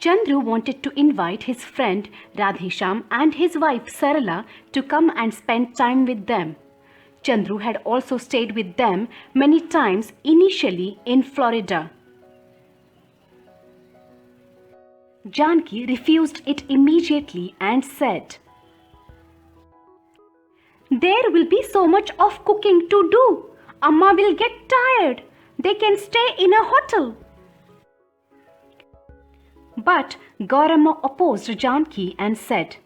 Chandru wanted to invite his friend Radhesham and his wife Sarala to come and spend time with them. Chandru had also stayed with them many times initially in Florida. Janki refused it immediately and said, "There will be so much of cooking to do. Amma will get tired. They can stay in a hotel." But Gauramma opposed Janki and said,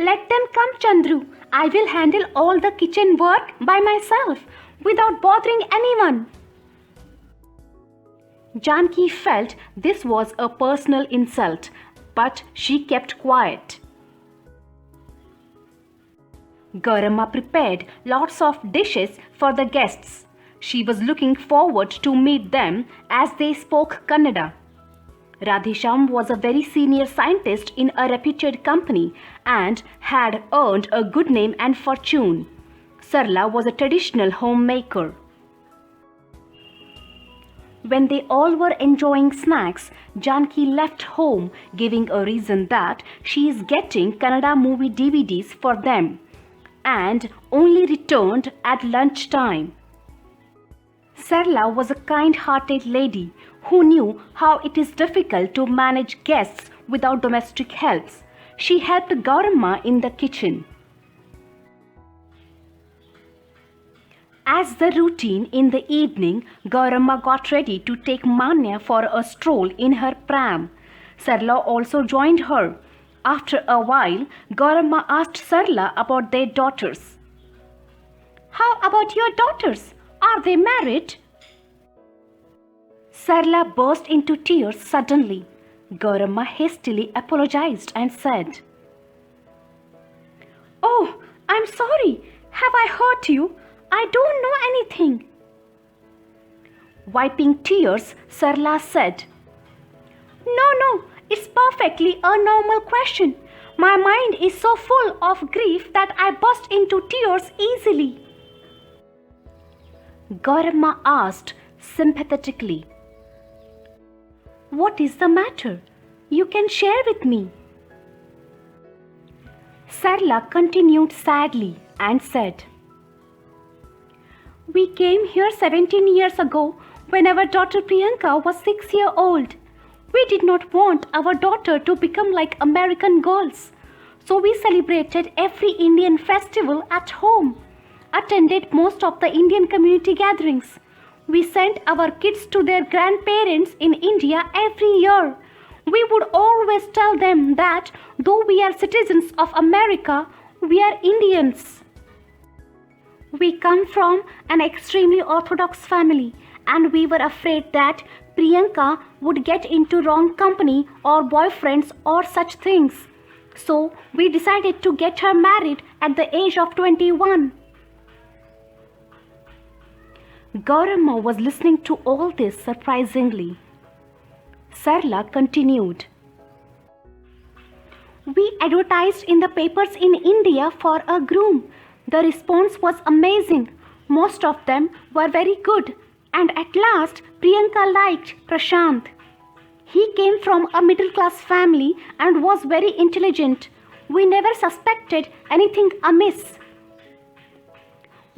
"Let them come, Chandru. I will handle all the kitchen work by myself without bothering anyone." Janki felt this was a personal insult, but she kept quiet. Gauramma prepared lots of dishes for the guests. She was looking forward to meet them as they spoke Kannada. Radhesham was a very senior scientist in a reputed company and had earned a good name and fortune. Sarla was a traditional homemaker. When they all were enjoying snacks, Janki left home, giving a reason that she is getting Kannada movie DVDs for them, and only returned at lunchtime. Sarla was a kind-hearted lady who knew how it is difficult to manage guests without domestic helps. She helped Gauramma in the kitchen. As the routine in the evening, Gauramma got ready to take Manya for a stroll in her pram. Sarla also joined her. After a while, Gauramma asked Sarla about their daughters. "How about your daughters? Are they married?" Sarla burst into tears suddenly. Gauramma hastily apologized and said, "Oh, I'm sorry. Have I hurt you? I don't know anything." Wiping tears, Sarla said, No, it's perfectly a normal question. My mind is so full of grief that I burst into tears easily." Gauramma asked sympathetically, "What is the matter? You can share with me." Sarla continued sadly and said, "We came here 17 years ago when our daughter Priyanka was 6 years old. We did not want our daughter to become like American girls, so we celebrated every Indian festival at home, attended most of the Indian community gatherings. We sent our kids to their grandparents in India every year. We would always tell them that though we are citizens of America, we are Indians. We come from an extremely orthodox family, and we were afraid that Priyanka would get into wrong company or boyfriends or such things. So we decided to get her married at the age of 21. Gauramma was listening to all this surprisingly. Sarla continued, "We advertised in the papers in India for a groom. The response was amazing. Most of them were very good, and at last Priyanka liked Prashant. He came from a middle-class family and was very intelligent. We never suspected anything amiss.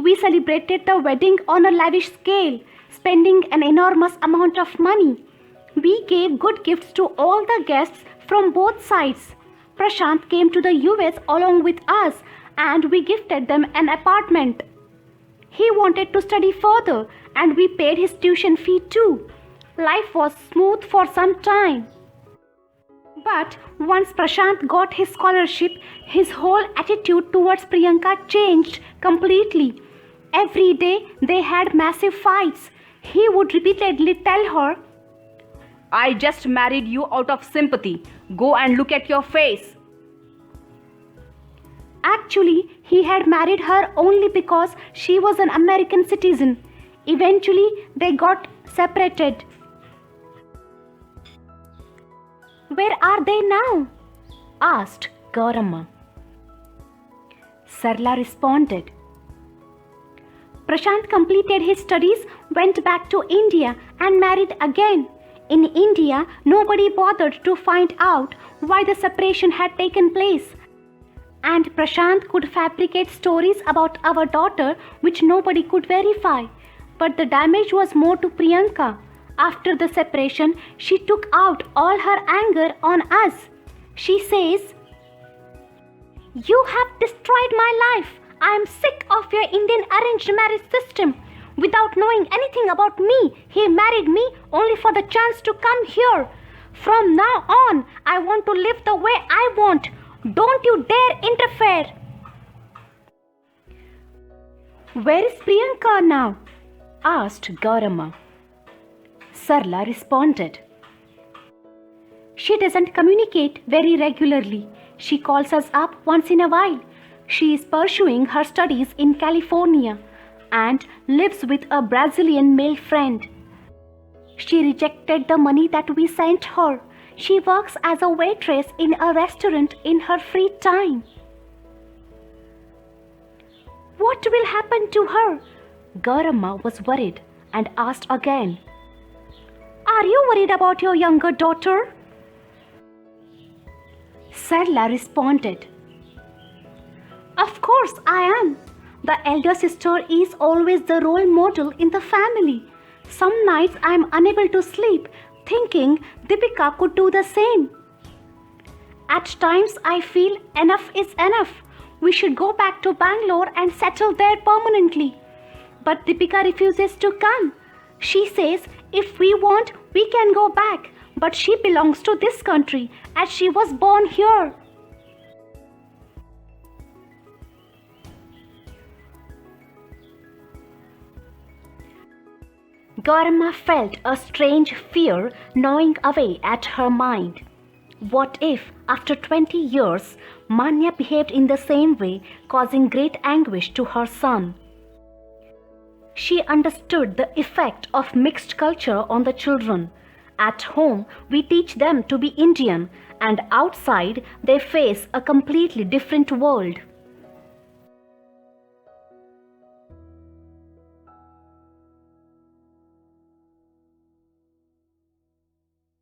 We celebrated the wedding on a lavish scale, spending an enormous amount of money. We gave good gifts to all the guests from both sides. Prashant came to the US along with us, and we gifted them an apartment. He wanted to study further, and we paid his tuition fee too. Life was smooth for some time. But once Prashant got his scholarship, his whole attitude towards Priyanka changed completely. Every day they had massive fights. He would repeatedly tell her, "I just married you out of sympathy. Go and look at your face." Actually, he had married her only because she was an American citizen. Eventually, they got separated. "Where are they now?" asked Gauramma. Sarla responded, "Prashant completed his studies, went back to India and married again. In India, nobody bothered to find out why the separation had taken place. And Prashant could fabricate stories about our daughter which nobody could verify. But the damage was more to Priyanka. After the separation, she took out all her anger on us. She says, "You have destroyed my life. I am sick of your Indian arranged marriage system. Without knowing anything about me, he married me only for the chance to come here. From now on, I want to live the way I want. Don't you dare interfere." "Where is Priyanka now?" asked Gaurama. Sarla responded, "She doesn't communicate very regularly. She calls us up once in a while. She is pursuing her studies in California and lives with a Brazilian male friend. She rejected the money that we sent her. She works as a waitress in a restaurant in her free time." "What will happen to her?" Gaurama was worried and asked again, "Are you worried about your younger daughter?" Sarla responded, "Of course I am. The elder sister is always the role model in the family. Some nights I am unable to sleep, thinking Deepika could do the same. At times I feel enough is enough. We should go back to Bangalore and settle there permanently. But Deepika refuses to come. She says if we want, we can go back, but she belongs to this country as she was born here." Gaurama felt a strange fear gnawing away at her mind. What if, after 20 years, Manya behaved in the same way, causing great anguish to her son? She understood the effect of mixed culture on the children. At home, we teach them to be Indian, and outside, they face a completely different world.